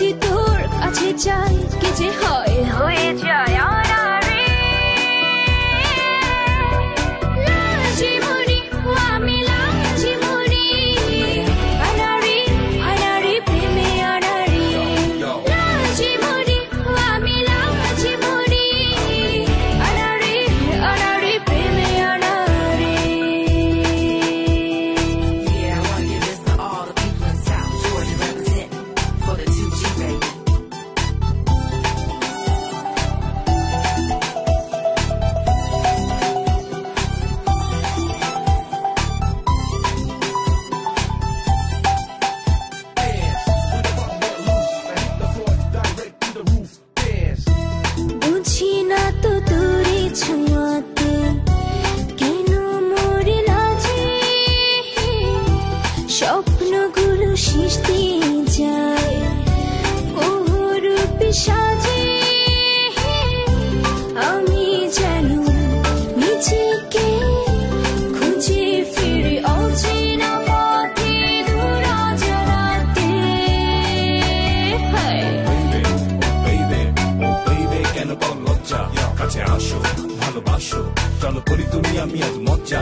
যদি তোর কাছে চাই কি যে হয় হয়ে যায় অনারে লাজি মরি আমি লাজি মরি অনারে অনারে প্রেমে অনারে লাজি মরি আমি লাজি মরি অনারে অনারে প্রেমে অনারে Yeah, I wanna give this to all the people in South Georgia represent for the 2G baby. বুঝি না তো তোরে ছোঁয়াতে কেন মরে লাজে স্বপ্নগুলো শেষ দিয়ে যায় বহুরূপী সাজে আমি যেন নিজেকে খুঁজে ফিরে অচেনা পথে দুরাজরাতে হায় কেন বল লজ্জা কাছে আসো ভালোবাসো চলো করি তুমি আমি আজ মজ্জা